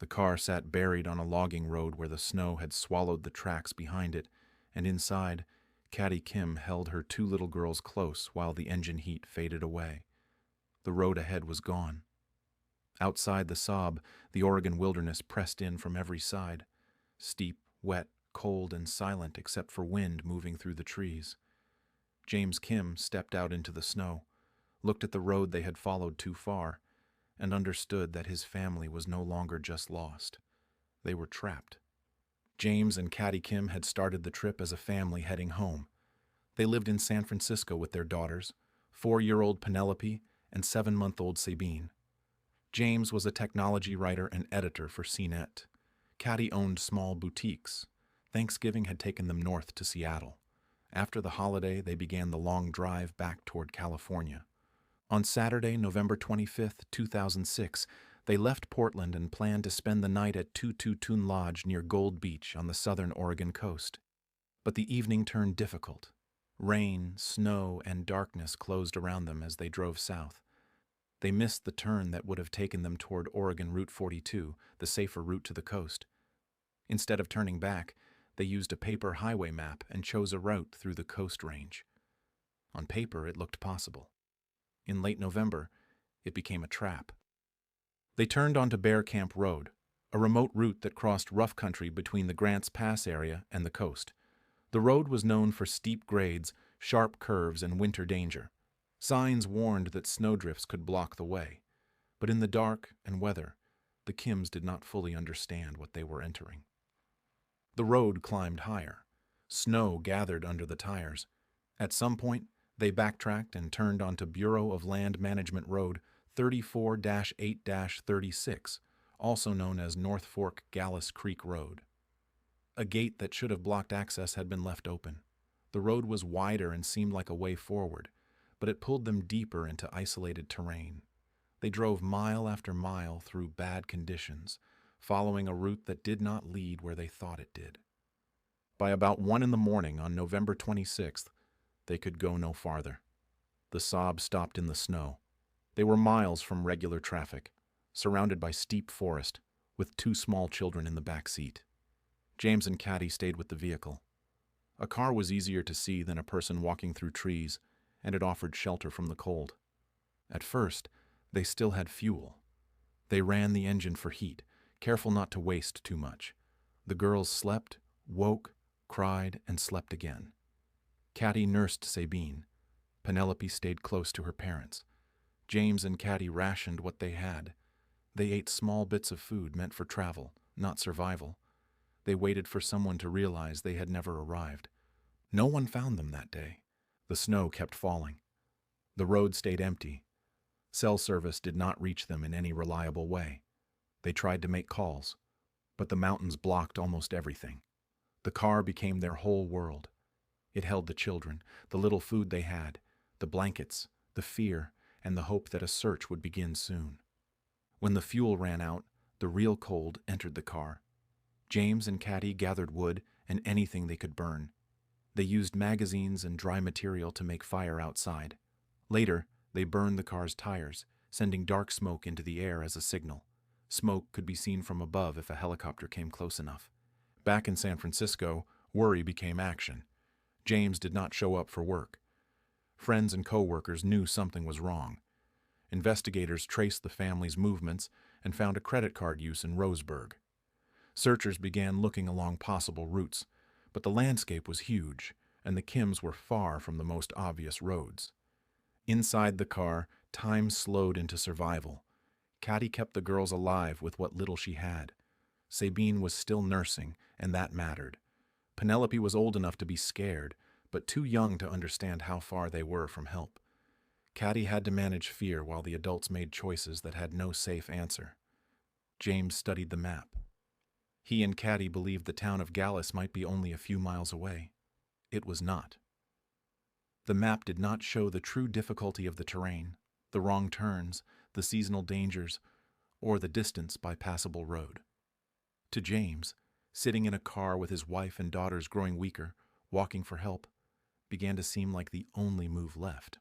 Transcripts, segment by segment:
The car sat buried on a logging road where the snow had swallowed the tracks behind it, and inside, Kati Kim held her two little girls close while the engine heat faded away. The road ahead was gone. Outside the Saab, the Oregon wilderness pressed in from every side, steep, wet, cold, and silent except for wind moving through the trees. James Kim stepped out into the snow, looked at the road they had followed too far, and understood that his family was no longer just lost. They were trapped. James and Kati Kim had started the trip as a family heading home. They lived in San Francisco with their daughters, 4-year-old Penelope and 7-month-old Sabine. James was a technology writer and editor for CNET. Kati owned small boutiques. Thanksgiving had taken them north to Seattle. After the holiday, they began the long drive back toward California. On Saturday, November 25, 2006, they left Portland and planned to spend the night at Tun Lodge near Gold Beach on the southern Oregon coast. But the evening turned difficult. Rain, snow, and darkness closed around them as they drove south. They missed the turn that would have taken them toward Oregon Route 42, the safer route to the coast. Instead of turning back, they used a paper highway map and chose a route through the Coast Range. On paper, it looked possible. In late November, it became a trap. They turned onto Bear Camp Road, a remote route that crossed rough country between the Grants Pass area and the coast. The road was known for steep grades, sharp curves, and winter danger. Signs warned that snowdrifts could block the way. But in the dark and weather, the Kims did not fully understand what they were entering. The road climbed higher. Snow gathered under the tires. At some point, they backtracked and turned onto Bureau of Land Management Road 34-8-36, also known as North Fork Gallus Creek Road. A gate that should have blocked access had been left open. The road was wider and seemed like a way forward, but it pulled them deeper into isolated terrain. They drove mile after mile through bad conditions, following a route that did not lead where they thought it did. By about 1 in the morning on November 26th, they could go no farther. The Saab stopped in the snow. They were miles from regular traffic, surrounded by steep forest, with 2 small children in the back seat. James and Kati stayed with the vehicle. A car was easier to see than a person walking through trees, and it offered shelter from the cold. At first, they still had fuel. They ran the engine for heat, careful not to waste too much. The girls slept, woke, cried, and slept again. Kati nursed Sabine. Penelope stayed close to her parents. James and Kati rationed what they had. They ate small bits of food meant for travel, not survival. They waited for someone to realize they had never arrived. No one found them that day. The snow kept falling. The road stayed empty. Cell service did not reach them in any reliable way. They tried to make calls, but the mountains blocked almost everything. The car became their whole world. It held the children, the little food they had, the blankets, the fear, and the hope that a search would begin soon. When the fuel ran out, the real cold entered the car. James and Kati gathered wood and anything they could burn. They used magazines and dry material to make fire outside. Later, they burned the car's tires, sending dark smoke into the air as a signal. Smoke could be seen from above if a helicopter came close enough. Back in San Francisco, worry became action. James did not show up for work. Friends and co-workers knew something was wrong. Investigators traced the family's movements and found a credit card use in Roseburg. Searchers began looking along possible routes, but the landscape was huge, and the Kims were far from the most obvious roads. Inside the car, time slowed into survival. Kati kept the girls alive with what little she had. Sabine was still nursing, and that mattered. Penelope was old enough to be scared, but too young to understand how far they were from help. Kati had to manage fear while the adults made choices that had no safe answer. James studied the map. He and Kati believed the town of Gallus might be only a few miles away. It was not. The map did not show the true difficulty of the terrain, the wrong turns, the seasonal dangers, or the distance by passable road. To James, sitting in a car with his wife and daughters growing weaker, walking for help, began to seem like the only move left.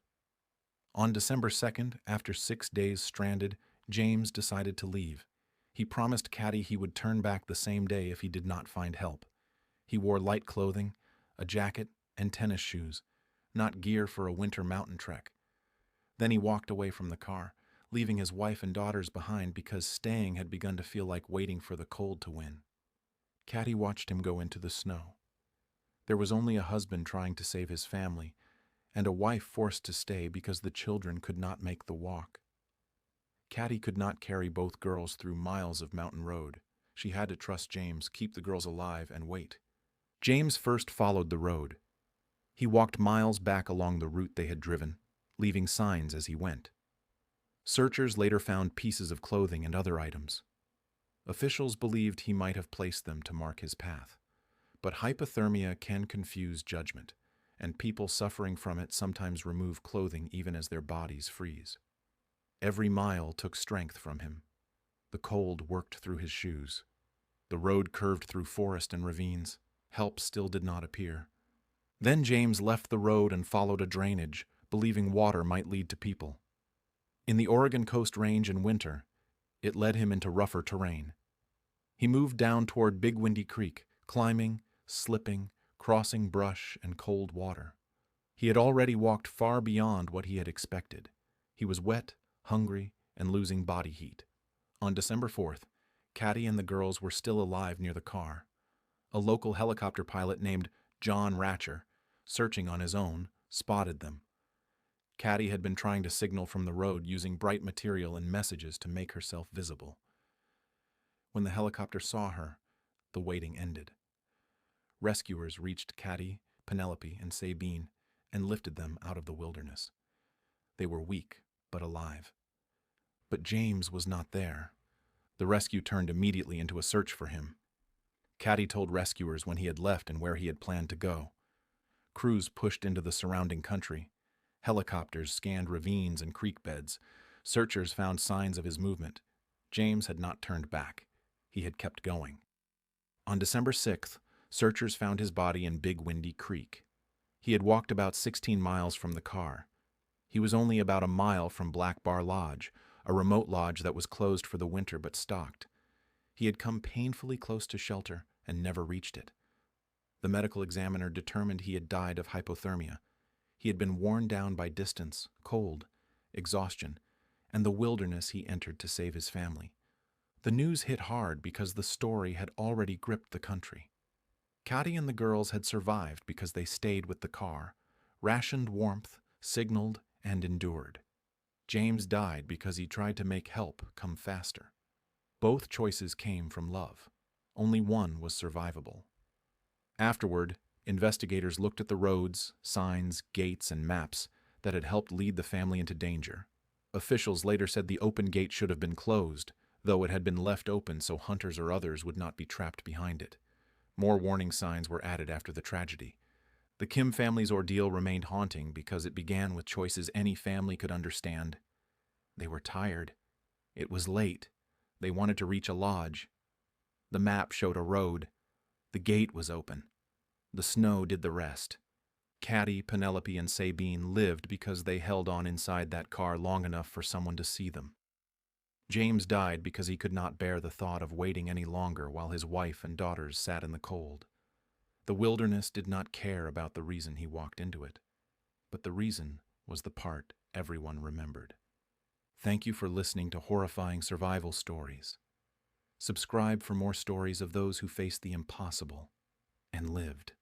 On December 2nd, after 6 days stranded, James decided to leave. He promised Kati he would turn back the same day if he did not find help. He wore light clothing, a jacket, and tennis shoes, not gear for a winter mountain trek. Then he walked away from the car, leaving his wife and daughters behind because staying had begun to feel like waiting for the cold to win. Kati watched him go into the snow. There was only a husband trying to save his family, and a wife forced to stay because the children could not make the walk. Kati could not carry both girls through miles of mountain road. She had to trust James, keep the girls alive, and wait. James first followed the road. He walked miles back along the route they had driven, leaving signs as he went. Searchers later found pieces of clothing and other items. Officials believed he might have placed them to mark his path. But hypothermia can confuse judgment, and people suffering from it sometimes remove clothing even as their bodies freeze. Every mile took strength from him. The cold worked through his shoes. The road curved through forest and ravines. Help still did not appear. Then James left the road and followed a drainage, believing water might lead to people. In the Oregon Coast Range in winter, it led him into rougher terrain. He moved down toward Big Windy Creek, climbing, slipping, crossing brush and cold water. He had already walked far beyond what he had expected. He was wet, hungry, and losing body heat. On December 4th, Kati and the girls were still alive near the car. A local helicopter pilot named John Ratcher, searching on his own, spotted them. Kati had been trying to signal from the road using bright material and messages to make herself visible. When the helicopter saw her, the waiting ended. Rescuers reached Kati, Penelope, and Sabine and lifted them out of the wilderness. They were weak, but alive. But James was not there. The rescue turned immediately into a search for him. Kati told rescuers when he had left and where he had planned to go. Crews pushed into the surrounding country. Helicopters scanned ravines and creek beds. Searchers found signs of his movement. James had not turned back. He had kept going. On December 6th, searchers found his body in Big Windy Creek. He had walked about 16 miles from the car. He was only about a mile from Black Bar Lodge, a remote lodge that was closed for the winter but stocked. He had come painfully close to shelter and never reached it. The medical examiner determined he had died of hypothermia. He had been worn down by distance, cold, exhaustion, and the wilderness he entered to save his family. The news hit hard because the story had already gripped the country. Kati and the girls had survived because they stayed with the car, rationed warmth, signaled, and endured. James died because he tried to make help come faster. Both choices came from love. Only one was survivable. Afterward, investigators looked at the roads, signs, gates, and maps that had helped lead the family into danger. Officials later said the open gate should have been closed, though it had been left open so hunters or others would not be trapped behind it. More warning signs were added after the tragedy. The Kim family's ordeal remained haunting because it began with choices any family could understand. They were tired. It was late. They wanted to reach a lodge. The map showed a road. The gate was open. The snow did the rest. Kati, Penelope, and Sabine lived because they held on inside that car long enough for someone to see them. James died because he could not bear the thought of waiting any longer while his wife and daughters sat in the cold. The wilderness did not care about the reason he walked into it, but the reason was the part everyone remembered. Thank you for listening to Horrifying Survival Stories. Subscribe for more stories of those who faced the impossible and lived.